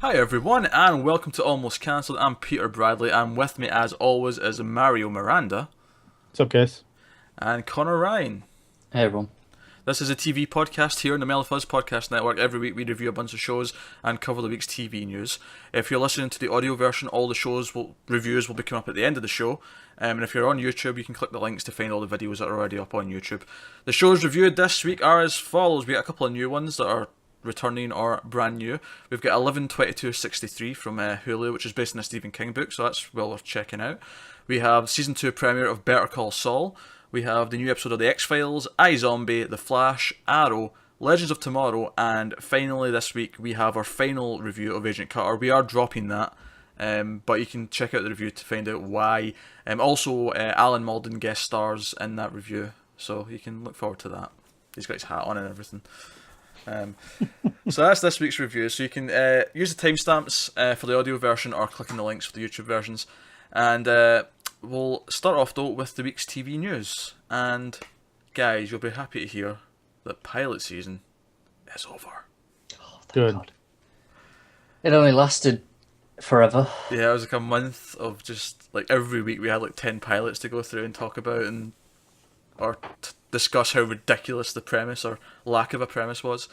Hi everyone, and welcome to Almost Cancelled. I'm Peter Bradley, and with me as always is Mario Miranda What's up, guys? and Connor Ryan. Hey everyone. This is a TV podcast here on the Melfuzz Podcast Network. Every week we review a bunch of shows and cover the week's TV news. If you're listening to the audio version, all the reviews will be coming up at the end of the show. And if you're on YouTube, you can click the links to find all the videos that are already up on YouTube. The shows reviewed this week are as follows. We got a couple of new ones that are returning or brand new. We've got 11/22/63 from Hulu, which is based on a Stephen King book, so that's well worth checking out. We have season 2 premiere of Better Call Saul. We have the new episode of The X-Files, iZombie, The Flash, Arrow, Legends of Tomorrow, and finally this week we have our final review of Agent Cutter. We are dropping that, but you can check out the review to find out why. Also, Alan Malden guest stars in that review, so you can look forward to that. He's got his hat on and everything. So that's this week's review. So you can use the timestamps for the audio version or click on the links for the YouTube versions. And we'll start off though with the week's TV news. And guys, you'll be happy to hear that pilot season is over. Oh, thank Good. God. It only lasted forever. Yeah, it was like a month of just like every week we had like 10 pilots to go through and talk about and discuss how ridiculous the premise or lack of a premise was.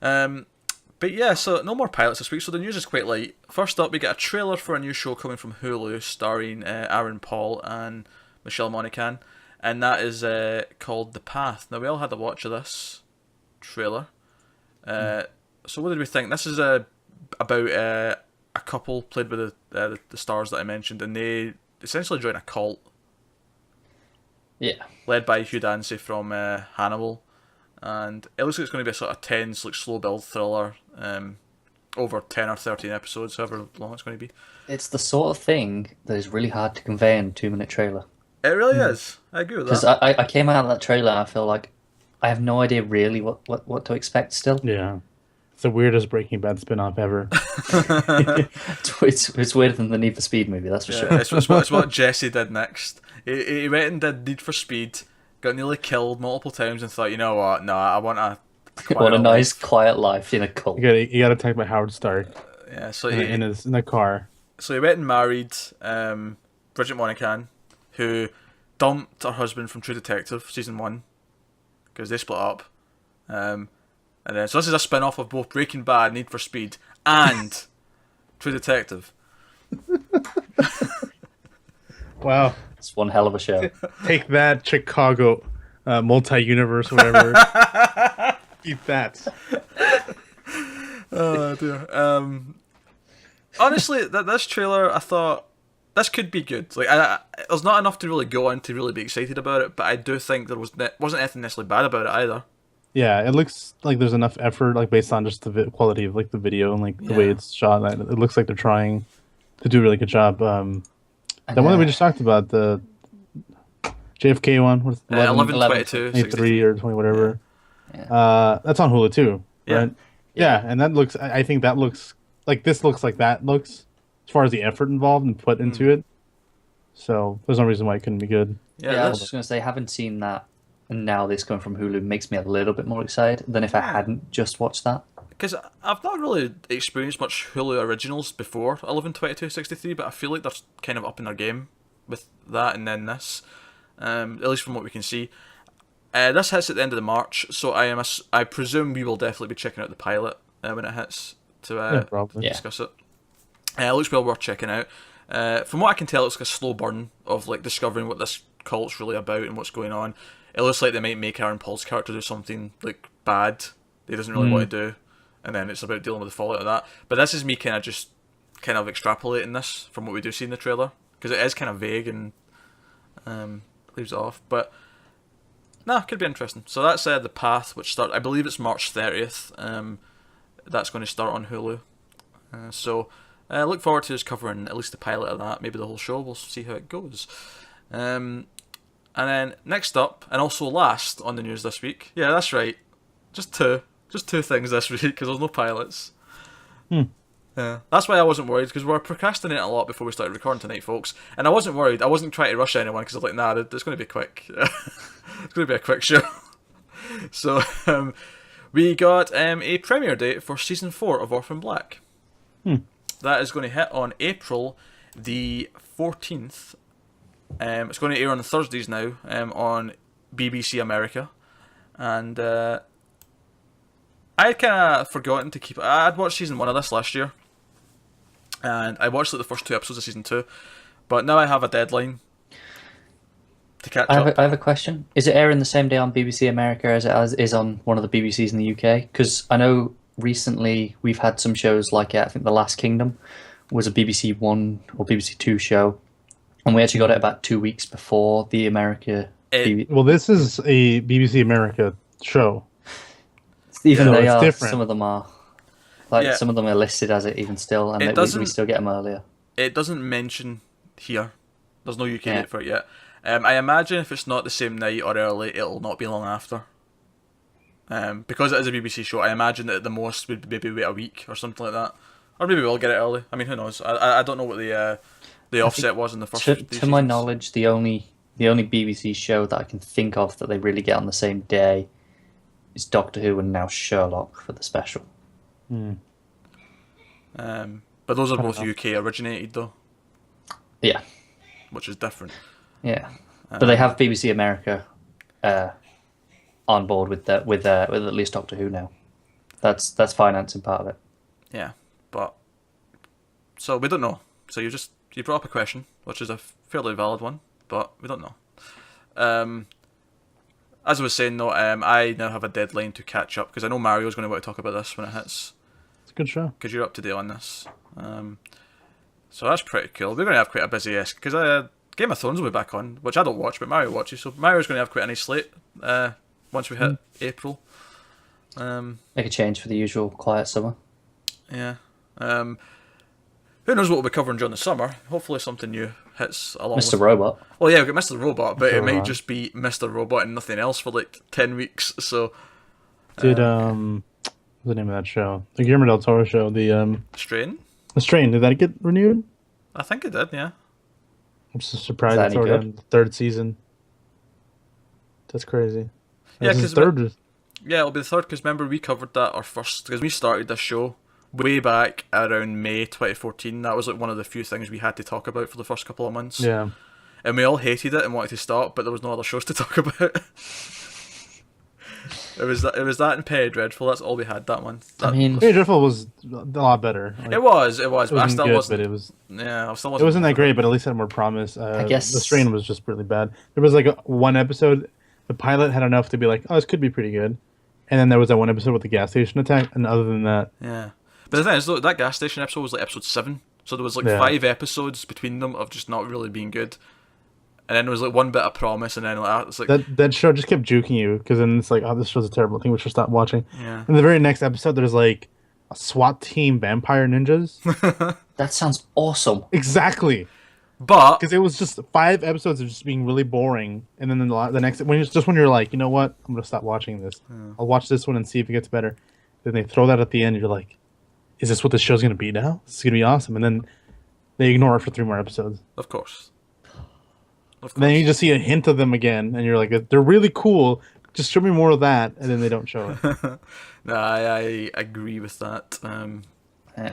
But yeah, so no more pilots this week, so the news is quite light. First up, we get a trailer for a new show coming from Hulu starring Aaron Paul and Michelle Monaghan, and that is called The Path. Now, we all had a watch of this trailer. So what did we think? This is about a couple played by the stars that I mentioned, and they essentially join a cult Yeah. led by Hugh Dancy from Hannibal, and it looks like it's going to be a sort of tense, like slow build thriller, over 10 or 13 episodes, however long it's going to be. It's the sort of thing that is really hard to convey in a 2-minute trailer. It really is. I agree with Because that. I came out of that trailer and I feel like I have no idea really what to expect still. Yeah. It's the weirdest Breaking Bad spin-off ever. It's weirder than the Need for Speed movie, that's for Yeah, sure. it's what Jesse did next. He went and did Need for Speed, got nearly killed multiple times, and thought, you know what? No, I want a What a quiet nice, life. quiet life in a cult. You got attacked by Howard Stark Yeah, so in the car. he went and married Bridget Monaghan, who dumped her husband from True Detective season 1 because they split up. And then so this is a spin-off of both Breaking Bad, Need for Speed, and True Detective. Wow. It's one hell of a show. Take that, Chicago, multi-universe, whatever. Eat that. Oh dear. Honestly, this trailer, I thought this could be good. Like, there's not enough to really go on to really be excited about it, but I do think there wasn't anything necessarily bad about it either. Yeah, it looks like there's enough effort, like based on just the quality of like the video and like the way it's shot. That it looks like they're trying to do a really good job. The one that we just talked about, the JFK one, what's 11/22, 23 or 20, whatever. Yeah. That's on Hulu too, Yeah. right? Yeah, and that looks. I think that looks like this looks like that looks as far as the effort involved and put into it. So there's no reason why it couldn't be good. Yeah, I was just going to say, haven't seen that, and now this going from Hulu makes me a little bit more excited than if I hadn't just watched that. Because I've not really experienced much Hulu originals before 11/22/63, but I feel like they're kind of up in their game with that and then this, at least from what we can see. This hits at the end of the March, so I presume we will definitely be checking out the pilot when it hits to Probably. discuss it. It looks well worth checking out. From what I can tell, it's like a slow burn of like discovering what this cult's really about and what's going on. It looks like they might make Aaron Paul's character do something like bad that he doesn't really want to do, and then it's about dealing with the fallout of that. But this is me kind of extrapolating this from what we do see in the trailer, because it is kind of vague and leaves it off. But no, could be interesting. So that's The Path, which I believe it's March 30th. That's going to start on Hulu. So look forward to us covering at least the pilot of that, maybe the whole show. We'll see how it goes. And then next up, and also last on the news this week, yeah, that's right, just two things this week because there's no pilots. Yeah, that's why I wasn't worried, because we were procrastinating a lot before we started recording tonight, folks. And I wasn't worried. I wasn't trying to rush anyone because I was like, nah, it's going to be quick. It's going to be a quick show. So we got a premiere date for season 4 of Orphan Black. That is going to hit on April the 14th. It's going to air on Thursdays now on BBC America. And I had kind of forgotten to keep... I'd watched season 1 of this last year. And I watched the first 2 episodes of season 2. But now I have a deadline to catch up. I have a question. Is it airing the same day on BBC America as it is on one of the BBCs in the UK? Because I know recently we've had some shows like I think The Last Kingdom was a BBC 1 or BBC 2 show. And we actually got it about 2 weeks before the America... Well, this is a BBC America show. Even they it's are, different. some of them are. Some of them are listed as it even still, and we still get them earlier. It doesn't mention here. There's no UK date for it yet. I imagine if it's not the same night or early, it'll not be long after. Because it is a BBC show, I imagine that at the most would maybe wait a week or something like that. Or maybe we'll get it early. I mean, who knows? I don't know what the offset was in the first to my knowledge, the only BBC show that I can think of that they really get on the same day is Doctor Who and now Sherlock for the special. But those are both UK originated though. Yeah. Which is different. Yeah. But they have BBC America on board with at least Doctor Who now. That's financing part of it. Yeah. But so we don't know. So you brought up a question, which is a fairly valid one, but we don't know. As I was saying though, I now have a deadline to catch up because I know Mario's going to want to talk about this when it hits. It's a good show. Because you're up to date on this. So that's pretty cool. We're going to have quite a busy because Game of Thrones will be back on, which I don't watch, but Mario watches. So Mario's going to have quite a nice slate once we hit April. Make a change for the usual quiet summer. Yeah. Who knows what we'll be covering during the summer? Hopefully something new hits along Mr. Robot. Well, yeah, we've got Mr. Robot, but it might just be Mr. Robot and nothing else for like 10 weeks. So what's the name of that show? The Guillermo del Toro show, the Strain? The Strain, did that get renewed? I think it did, yeah. I'm just surprised it's already on the 3rd season. That's crazy. Yeah, because third. Yeah, it'll be the 3rd because remember we covered that because we started this show way back around May 2014. That was like one of the few things we had to talk about for the first couple of months. Yeah. And we all hated it and wanted to stop, but there was no other shows to talk about. It was that and Penny Dreadful. That's all we had that month. Penny Dreadful was a lot better. Like, it was, but I still wasn't. But it was. Yeah, I still wasn't. It wasn't that great, but at least it had more promise. I guess The Strain was just really bad. There was like one episode. The pilot had enough to be like, oh, this could be pretty good, and then there was that one episode with the gas station attack, and other than that, yeah. But the thing is, though, that gas station episode was like episode 7, so there was like 5 episodes between them of just not really being good. And then there was like one bit of promise, and then like, it's like that show just kept juking you because then it's like, oh, this show's a terrible thing. We should stop watching. Yeah. In the very next episode, there's like a SWAT team vampire ninjas. That sounds awesome. Exactly. But because it was just 5 episodes of just being really boring, and then the next when you're like, you know what, I'm gonna stop watching this. I'll watch this one and see if it gets better. Then they throw that at the end. You're like, is this what the show's gonna be now? This is gonna be awesome. And then they ignore it for 3 more episodes. Of course. And then you just see a hint of them again, and you're like, they're really cool. Just show me more of that, and then they don't show it. No, I agree with that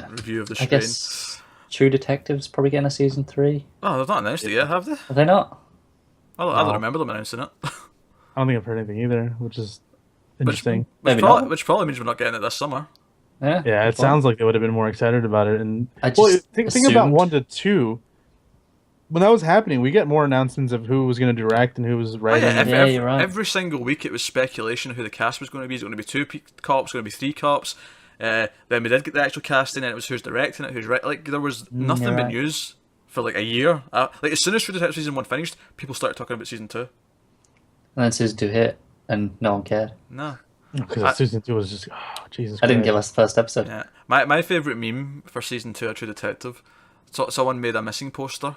review of the Strain. I guess True Detective's probably getting a season 3. Oh, they've not announced it yet, have they? Are they not? I don't remember them announcing it. I don't think I've heard anything either, which is interesting. Which probably means we're not getting it this summer. Yeah, it sounds like they would have been more excited about it. And think about 1 to 2. When that was happening, we get more announcements of who was going to direct and who was writing. You're right. Every single week, it was speculation of who the cast was going to be. Is it going to be 2 cops? Going to be 3 cops? Then we did get the actual casting, and it was who's directing it, who's right. Like there was nothing but news for like a year. Like as soon as True Detective season 1 finished, people started talking about season 2. And then season 2 hit, and no one cared. No, because season 2 was just Jesus Christ. I didn't give us the first episode. Yeah, my favorite meme for season 2 of True Detective. Someone made a missing poster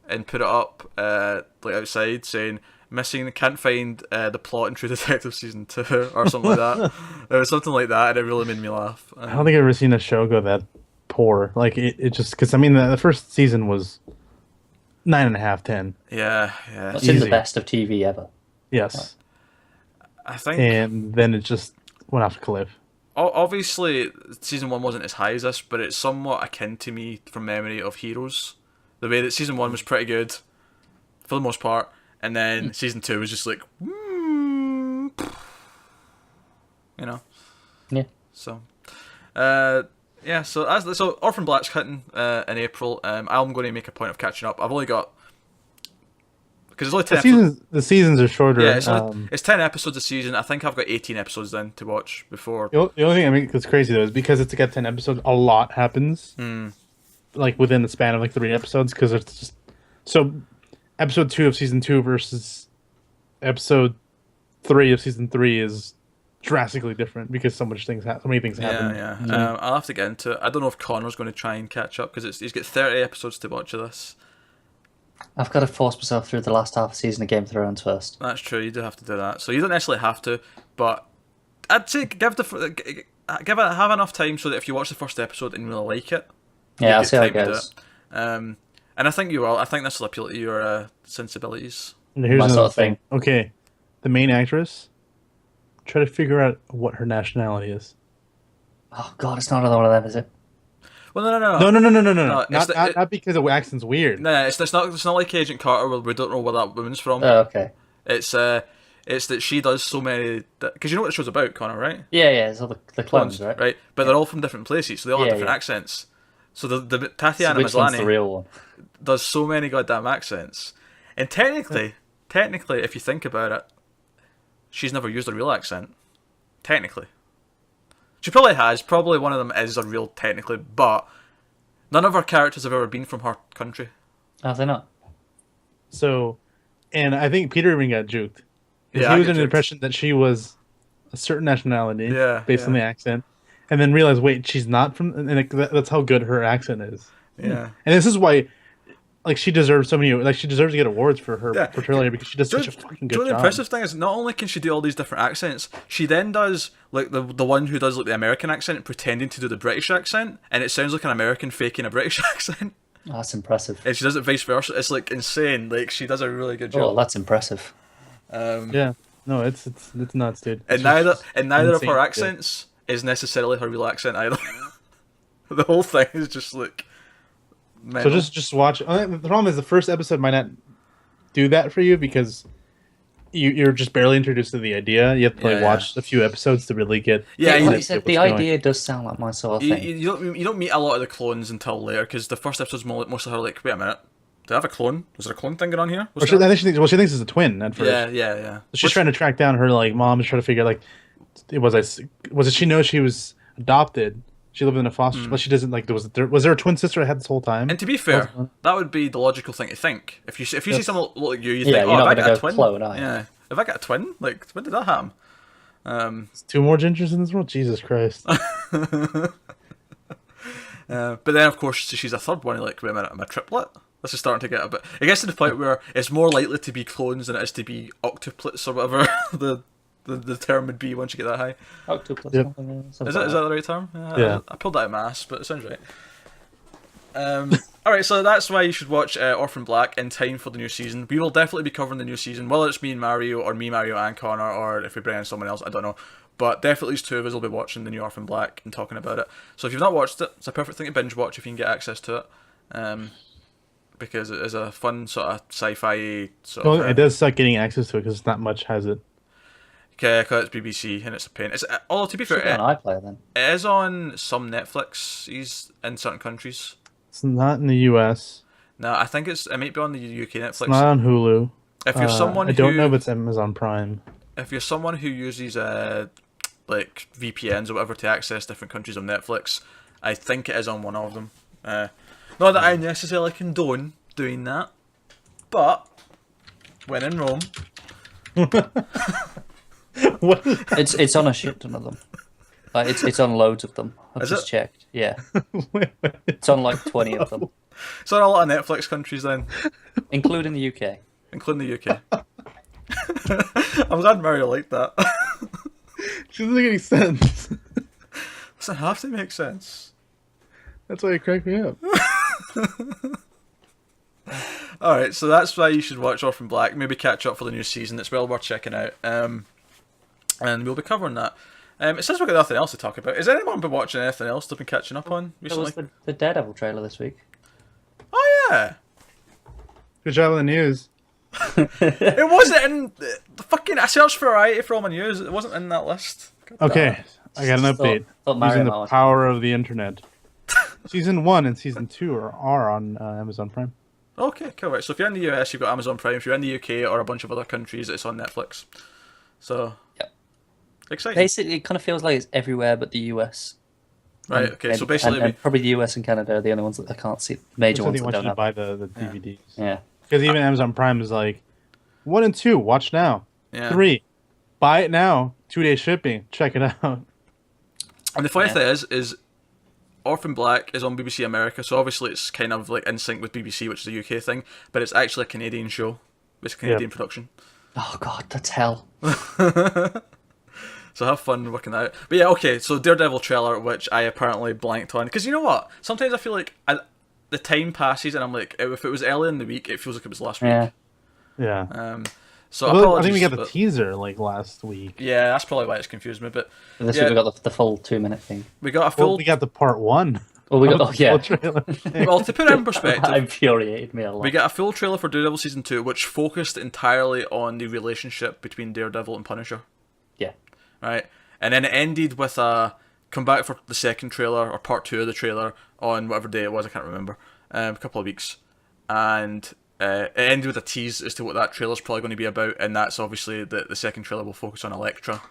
and put it up like outside saying missing, can't find the plot in True Detective season 2 or something like that. It was something like that, and it really made me laugh. I don't think I've ever seen a show go that poor. Like it just because I mean the first season was 9.5, 10. Yeah. It's in the best of TV ever. Yes. I think. And then it just went off a cliff. obviously season 1 wasn't as high as this, but it's somewhat akin to me from memory of Heroes. The way that season 1 was pretty good for the most part, and then season 2 was just like, you know. Yeah. So, yeah. So Orphan Black's hitting in April. I'm going to make a point of catching up. I've only got, because it's only 10 the seasons are shorter. Yeah, it's 10 episodes a season. I think I've got 18 episodes then to watch before. The only thing I mean that's crazy though is because it's got 10 episodes, a lot happens. Like within the span of like 3 episodes, because it's just so episode 2 of season 2 versus episode 3 of season 3 is drastically different because so many things happen. Yeah. I'll have to get into it. I don't know if Connor's going to try and catch up because he's got 30 episodes to watch of this. I've got to force myself through the last half season of Game of Thrones first. That's true. You do have to do that. So you don't necessarily have to, but I'd say have enough time so that if you watch the first episode and you really like it, yeah, I'll see how it goes. And I think you will. I think this will appeal to your sensibilities. And here's My another sort of thing. Okay, the main actress. Try to figure out what her nationality is. Oh God, it's not another one of them, is it? Well, no. Not because the accent's weird. No, it's not like Agent Carter where we don't know where that woman's from. Oh, okay. It's that she does so many, because you know what the show's about, Connor, right? Yeah. It's all the clones, right? Right, but they're all from different places, so they all have different accents. So the Tatiana Which one's the Maslany real one? does so many goddamn accents, and technically, if you think about it, she's never used a real accent. Technically. She probably has. Probably one of them is a real technically, but none of her characters have ever been from her country. Have they not? So, and I think Peter even got juked. Yeah, he was under the impression that she was a certain nationality based on the accent, and then realized, wait, she's not from, and that's how good her accent is. Yeah. And this is why, like, she deserves so many, like, she deserves to get awards for her portrayal here because she does such a fucking good job. The impressive thing is, not only can she do all these different accents, she then does, like, the one who does, like, the American accent pretending to do the British accent, and it sounds like an American faking a British accent. Oh, that's impressive. And she does it vice versa. It's, like, insane. Like, she does a really good job. Oh, that's impressive. Yeah. No, it's nuts, dude. And neither of her accents is necessarily her real accent either. The whole thing is just, like... mental. So just watch. The problem is the first episode might not do that for you because you're just barely introduced to the idea. You have to watch a few episodes to really get. Yeah, like you said, the idea does sound like my sort of thing. You don't meet a lot of the clones until later because the first episode's mostly her like, wait a minute, do I have a clone? Was there a clone thing going on here? She thinks it's a twin at first. Yeah. So she's trying to track down her like mom and try to figure like, was it she knows she was adopted. She lived in a foster, but she doesn't like. Was there a twin sister I had this whole time? And to be fair, that would be the logical thing to think. If you see someone look like you think, oh, have I got a twin. Clone, yeah, if I got a twin, like when did that happen? It's 2 more gingers in this world. Jesus Christ. But then of course she's a third one. You're like, wait a minute, I'm a triplet. This is starting to get a bit. It gets to the point where it's more likely to be clones than it is to be octuplets or whatever the term would be once you get that high. Octopus. Yep. Is that the right term? Yeah. I pulled that out of my ass, but it sounds right. Alright, so that's why you should watch Orphan Black in time for the new season. We will definitely be covering the new season, whether it's me and Mario, or me, Mario, and Connor, or if we bring in someone else, I don't know. But definitely these two of us will be watching the new Orphan Black and talking about it. So if you've not watched it, it's a perfect thing to binge watch if you can get access to it. Because it is a fun sort of sci-fi sort of... It does suck getting access to it because not much has it. Okay, because it's BBC and it's a pain. Although to be fair, it on iPlayer then. It is on some Netflix in certain countries. It's not in the US. No, I think it might be on the UK Netflix. It's not on Hulu. If you're someone I don't know if it's Amazon Prime. If you're someone who uses like VPNs or whatever to access different countries on Netflix, I think it is on one of them. Not that I necessarily condone doing that, but when in Rome. What? It's on a shit ton of them. Like it's on loads of them. I've Is just it? checked. Yeah. It's on like 20 of them, So in a lot of Netflix countries then, including the UK. including the UK. I'm glad Mario liked that. It doesn't make any sense. Doesn't have to make sense. That's why it cracked me up. Alright, so that's why you should watch Orphan Black. Maybe catch up for the new season. It's well worth checking out. And we'll be covering that. It says we've got nothing else to talk about. Has anyone been watching anything else they've been catching up on There recently? was the Daredevil trailer this week. Oh yeah, Good job on the news. it wasn't in the fucking. I searched Variety for all my news. It wasn't in that list. God damn Okay, it. I got an update. Thought Mario Using the Mars. power of the internet. Season 1 and Season 2 are on Amazon Prime. Okay, cool. Right. So if you're in the US, you've got Amazon Prime. If you're in the UK or a bunch of other countries, it's on Netflix. So, Yep. exciting. Basically, it kind of feels like it's everywhere but the US. Right. And Okay. So maybe- basically, and probably the US and Canada are the only ones that I can't see. Major So ones they that want you don't to have. buy the DVDs. Yeah. Because even Amazon Prime is like, 1 and 2, watch now. yeah. 3, buy it now. 2-day shipping. Check it out. And the funny Yeah. thing is Orphan Black is on BBC America, so obviously it's kind of like in sync with BBC, which is a UK thing, but it's actually a Canadian show. It's a Canadian production. Oh god, that's hell. So have fun working that out. But yeah, okay, so Daredevil trailer, which I apparently blanked on. Because you know what? Sometimes I feel like the time passes and I'm like, if it was early in the week, it feels like it was last week. Yeah. Yeah. So I think we got apologies, the but- teaser like last week. Yeah, that's probably why it's confused me. But This Yeah. week we got the full 2-minute thing. we got a Well, full... we got the part 1. Oh, we got. Oh, yeah. Full trailer. Well, to put it in That perspective, infuriated me a lot. we got a full trailer for Daredevil Season 2, which focused entirely on the relationship between Daredevil and Punisher. Yeah. Right? And then it ended with a come back for the second trailer, or part 2 of the trailer, on whatever day it was, I can't remember, a couple of weeks. And it ended with a tease as to what that trailer's probably going to be about, and that's obviously the second trailer will focus on Elektra,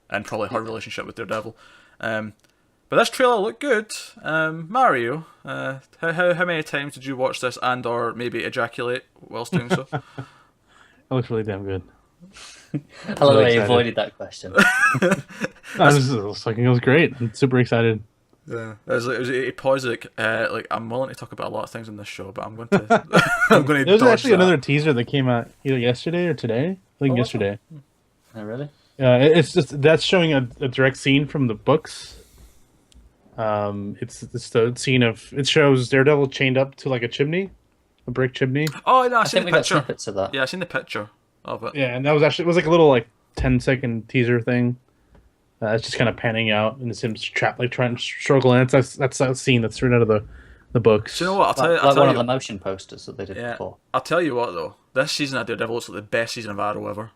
and probably her relationship with Daredevil. But this trailer looked good. Mario, how many times did you watch this and or maybe ejaculate whilst doing so? That looks really damn good. I love the way excited. you avoided that question. It was great. I'm super excited. Yeah, it was a pause. Like I'm willing to talk about a lot of things in this show, but I'm going to I'm going to. There was dodge actually that. another teaser that came out either yesterday or today. I think yesterday. Oh, really? It's just that's showing a direct scene from the books. It's the scene of it shows Daredevil chained up to like a chimney, a brick chimney. Oh no, I I seen think the we got picture. snippets of that. Yeah, I seen the picture of it. Yeah, and that was actually it was like a little like 10-second teaser thing. It's just kind of panning out and it's him trapped like trying to struggle, and that's that scene that's straight out of the books. So you know what? I'll tell Like, you. one of the motion posters that they did Yeah, before. I'll tell you what though. This season of Daredevil looks like the best season of Arrow ever.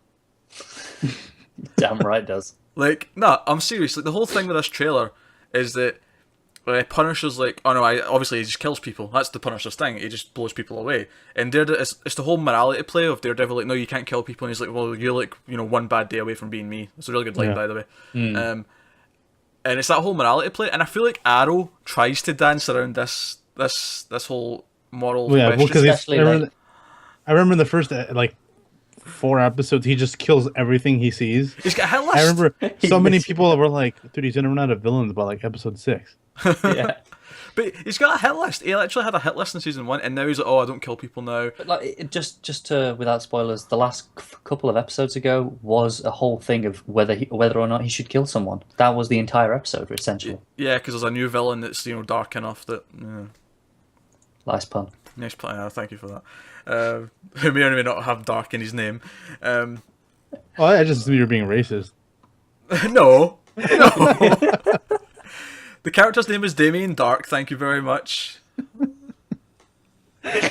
Damn right it does. Like, no, I'm serious. Like the whole thing with this trailer is that Punisher's like, oh no, obviously he just kills people. That's the Punisher's thing. He just blows people away. And Daredevil, it's the whole morality play of Daredevil. Like, no, you can't kill people. And he's like, well, you're like, one bad day away from being me. It's a really good line, Yeah. by the way. And it's that whole morality play. And I feel like Arrow tries to dance around this whole moral Well, yeah, well, question. because Especially, I remember in the first like 4 episodes, he just kills everything he sees. He's got a hit list. I remember so many literally- people were like, "Dude, he's gonna run out of villains by like episode 6." Yeah. But he's got a hit list. He actually had a hit list in season 1, and now he's like, oh, I don't kill people now. But like, just to without spoilers, the last couple of episodes ago was a whole thing of whether or not he should kill someone. That was the entire episode, essentially. Yeah, because there's a new villain that's dark enough that. Yeah. Nice pun. Nice plan. Thank you for that. Who may or may not have dark in his name. Well, I just assumed you were being racist. No. The character's name is Damien Dark. Thank you very much.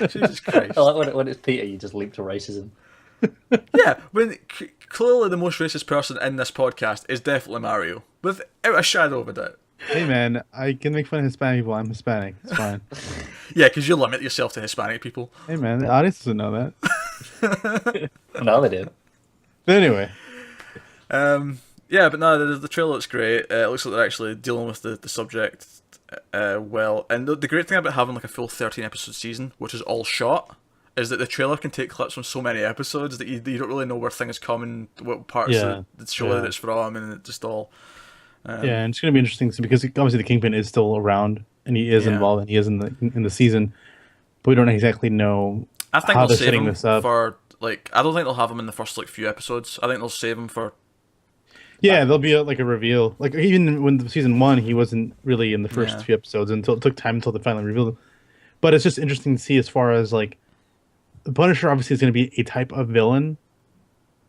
Jesus Christ. I like when it's Peter, you just leap to racism. Yeah, when clearly the most racist person in this podcast is definitely Mario, without a shadow of a doubt. Hey man, I can make fun of Hispanic people. I'm Hispanic. It's fine. Yeah, because you limit yourself to Hispanic people. Hey man, the audience doesn't know that. No, they did. But anyway, Yeah, but no, the trailer looks great. It looks like they're actually dealing with the subject well. And the great thing about having like a full 13 episode season, which is all shot, is that the trailer can take clips from so many episodes that you don't really know where things come and what parts of the show that it's from, and it just all. yeah, and it's gonna be interesting because obviously the Kingpin is still around and he is involved and he is in the season, but we don't exactly know I think how they'll they're save setting him this up. for like. I don't think they'll have him in the first like few episodes. I think they'll save him for. Yeah, there'll be like a reveal. Like even when season 1, he wasn't really in the first Yeah. few episodes until it took time until they finally revealed him. But it's just interesting to see as far as like the Punisher obviously is going to be a type of villain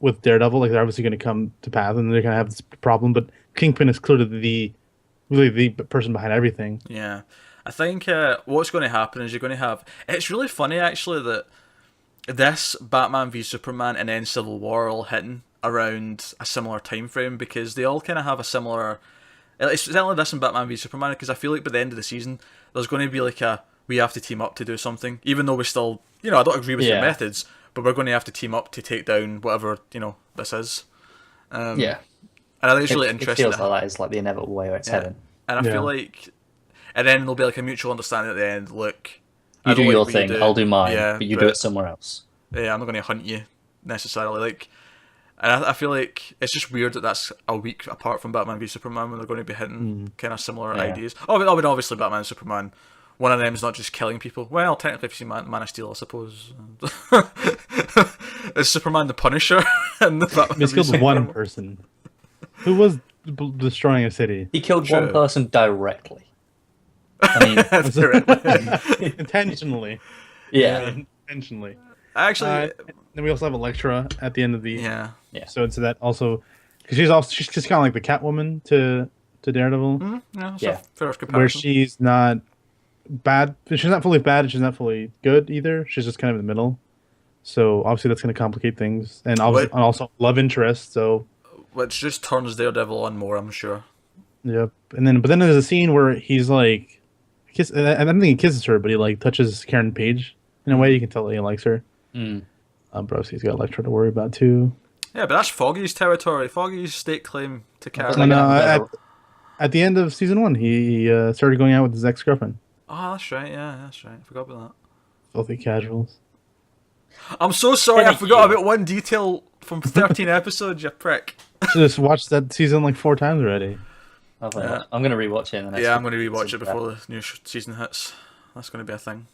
with Daredevil. Like they're obviously going to come to path and they're going to have this problem. But Kingpin is clearly really the person behind everything. Yeah. I think what's going to happen is you're going to have... It's really funny, actually, that this Batman v Superman and then Civil War are all hitting around a similar time frame, because they all kind of have a similar... It's certainly this and Batman v Superman, because I feel like by the end of the season, there's going to be like we have to team up to do something, even though we still, I don't agree with your methods, but we're going to have to team up to take down whatever, this is. Yeah. And I think it's really interesting. It feels like that is like the inevitable way where it's heading. And I feel like, and then there'll be like a mutual understanding at the end. Look, you do your thing, I'll do mine, but you do it somewhere else. Yeah, I'm not going to hunt you necessarily. Like, and I feel like it's just weird that that's a week apart from Batman v Superman when they're going to be hitting kind of similar ideas. Oh, but obviously Batman and Superman, one of them is not just killing people. Well, technically, if you see Man of Steel, I suppose. Is Superman the Punisher? And He's killed one person who was destroying a city. He killed one person directly. I mean, intentionally. Yeah, intentionally. Actually, then we also have Elektra at the end of the So it's that also because she's just kind of like the Catwoman to Daredevil. Fair comparison. Where she's not bad. She's not fully bad. And she's not fully good either. She's just kind of in the middle. So obviously that's going to complicate things, and also love interest. So which just turns Daredevil on more, I'm sure. Yep. But then there's a scene where he's like, I don't think he kisses her, but he like touches Karen Page in a way you can tell that he likes her. But obviously he's got Elektra to worry about too. Yeah, but that's Foggy's territory. Foggy's state claim to Karen. At the end of season 1, he started going out with his ex-girlfriend. Oh, that's right. Yeah, that's right. I forgot about that. Filthy casuals. I'm so sorry. I forgot about one detail from 13 episodes. You prick. Just watched that season like 4 times already. I'm going to rewatch it. I'm going to rewatch it before the new season hits. That's going to be a thing.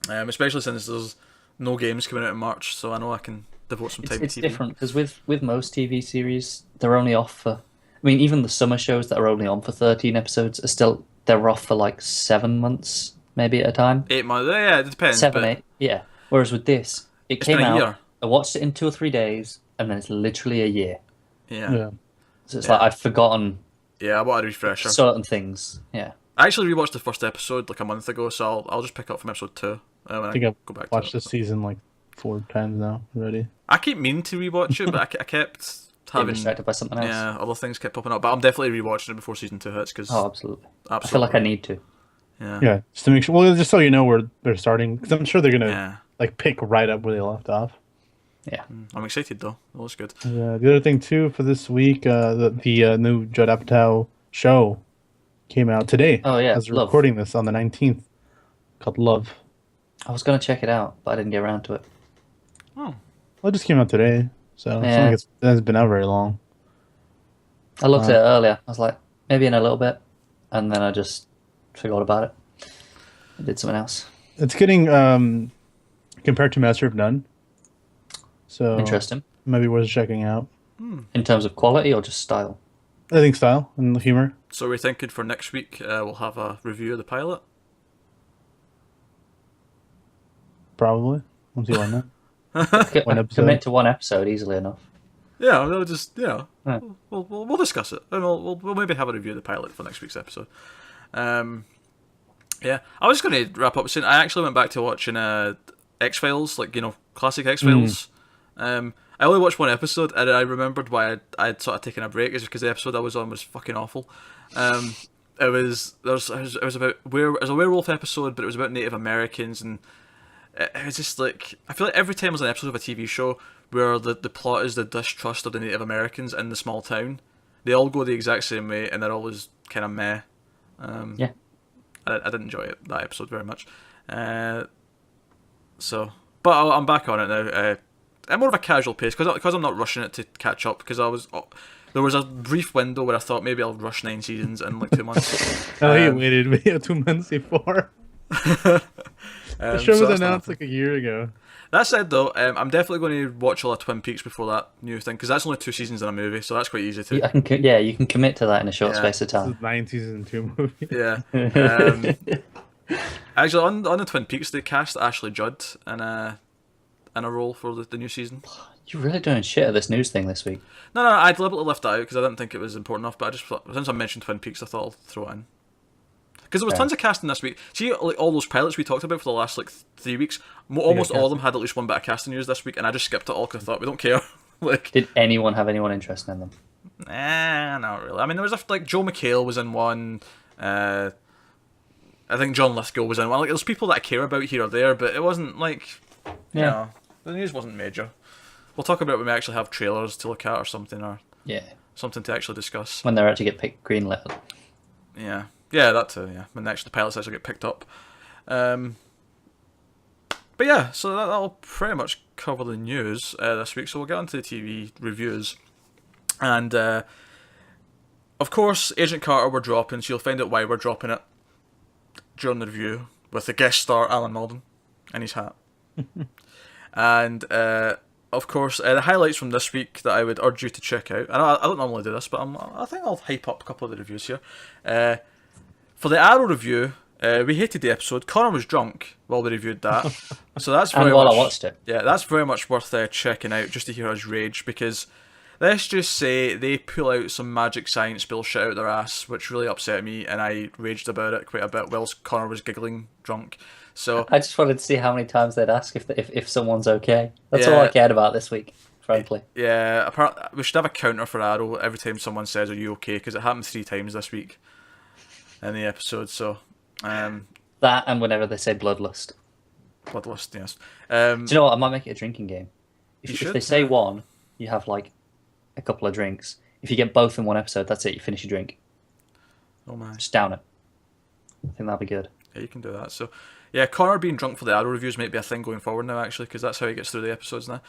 Especially since there's no games coming out in March, so I know I can devote some time to TV. It's different because with most TV series, they're only off for. I mean, even the summer shows that are only on for 13 episodes are still they're off for like 7 months, maybe at a time. 8 months. Yeah, it depends. 7, 8. Yeah. Whereas with this, it came out. Year. I watched it in 2 or 3 days, and then it's literally a year. Yeah. So it's like I've forgotten. Yeah, I want a refresher. Certain things. Yeah. I actually rewatched the first episode like a month ago, so I'll just pick up from episode 2. I think I've watched this season like 4 times now already. I keep meaning to rewatch it, but I kept having distracted by something else. Yeah, other things kept popping up. But I'm definitely rewatching it before season 2 hits. Absolutely. I feel like I need to. Yeah, just to make sure. Well, just so you know where they're starting, because I'm sure they're gonna like pick right up where they left off. Yeah, I'm excited though. It looks good. The other thing too for this week, the new Judd Apatow show came out today. Oh yeah, as we're recording this on the 19th, called Love. I was gonna check it out, but I didn't get around to it. Oh, well, it just came out today, so it's not like it hasn't been out very long. I looked at it earlier. I was like, maybe in a little bit, and then I just forgot about it. I did something else. It's getting compared to Master of None. So interesting. Maybe worth checking out. In terms of quality or just style? I think style and humor. So we're thinking for next week we'll have a review of the pilot? Probably. Once you learn that. One episode. Commit to one episode easily enough. Yeah, we'll just we'll discuss it, and we'll maybe have a review of the pilot for next week's episode. Yeah, I was just going to wrap up saying I actually went back to watching X-Files, like classic X-Files. I only watched one episode, and I remembered why I'd sort of taken a break is because the episode I was on was fucking awful. It was about it was a werewolf episode, but it was about Native Americans, and it was just like I feel like every time there's an episode of a TV show where the plot is the distrust of the Native Americans in the small town, they all go the exact same way, and they're always kind of meh. Yeah, I didn't enjoy that episode very much. But I'm back on it now. I'm more of a casual pace because I'm not rushing it to catch up. Because there was a brief window where I thought maybe I'll rush 9 seasons in like 2 months. You waited 2 months before. The show was announced like a year ago. That said, though, I'm definitely going to watch all of Twin Peaks before that new thing because that's only 2 seasons in a movie, so that's quite easy to. You can commit to that in a short space of time. This is 9 seasons in 2 movies. Yeah. Actually, on the Twin Peaks, they cast Ashley Judd in a role for the new season. You're really doing shit at this news thing this week. No, I deliberately left that out because I didn't think it was important enough. But I just thought, since I mentioned Twin Peaks, I thought I'll throw it in. Because there was tons of casting this week. See, like all those pilots we talked about for the last like 3 weeks, almost all of them had at least one bit of casting news this week, and I just skipped it all because I thought we don't care. Like, did anyone have anyone interested in them? Nah, not really. I mean, there was like Joe McHale was in one. I think John Lithgow was in one. Like, there's people that I care about here or there, but it wasn't like, you know, the news wasn't major. We'll talk about it when we actually have trailers to look at or something, or something to actually discuss. When they actually get greenlit. Yeah, that too. Yeah, when the pilots actually get picked up. But yeah, so that'll pretty much cover the news this week. So we'll get on to the TV reviews, and of course, Agent Carter we're dropping. So you'll find out why we're dropping it during the review with the guest star Alan Malden in his hat, and. Of course, the highlights from this week that I would urge you to check out. I don't normally do this, but I think I'll hype up a couple of the reviews here. For the Arrow review, we hated the episode. Connor was drunk while we reviewed that, so that's very and while much, I watched it. Yeah, that's very much worth checking out just to hear us rage, because let's just say they pull out some magic science bullshit out their ass, which really upset me, and I raged about it quite a bit whilst Connor was giggling drunk. So I just wanted to see how many times they'd ask if someone's okay. That's all I cared about this week, frankly. Yeah, apparently we should have a counter for Arrow every time someone says, "Are you okay?" Because it happened 3 times this week in the episode. So that and whenever they say bloodlust. Bloodlust, yes. Do you know what? I might make it a drinking game. If they say one, you have like a couple of drinks. If you get both in one episode, that's it. You finish your drink. Oh man, just down it. I think that'd be good. Yeah, you can do that. So. Yeah, Connor being drunk for the Arrow reviews might be a thing going forward now, actually, because that's how he gets through the episodes now.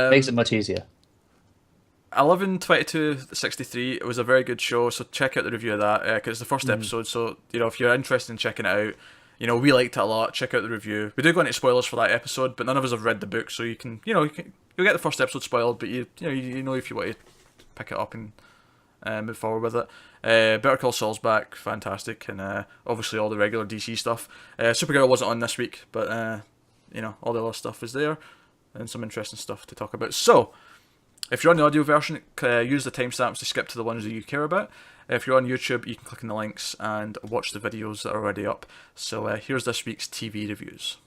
Makes it much easier. 11/22/63, it was a very good show, so check out the review of that, because it's the first episode, so, if you're interested in checking it out, we liked it a lot, check out the review. We do go into spoilers for that episode, but none of us have read the book, so you can, you'll get the first episode spoiled, but you know if you want to pick it up and move forward with it. Better Call Saul's back, fantastic, and obviously all the regular DC stuff. Supergirl wasn't on this week, but all the other stuff is there, and some interesting stuff to talk about. So, if you're on the audio version, use the timestamps to skip to the ones that you care about. If you're on YouTube, you can click on the links and watch the videos that are already up. So here's this week's TV reviews.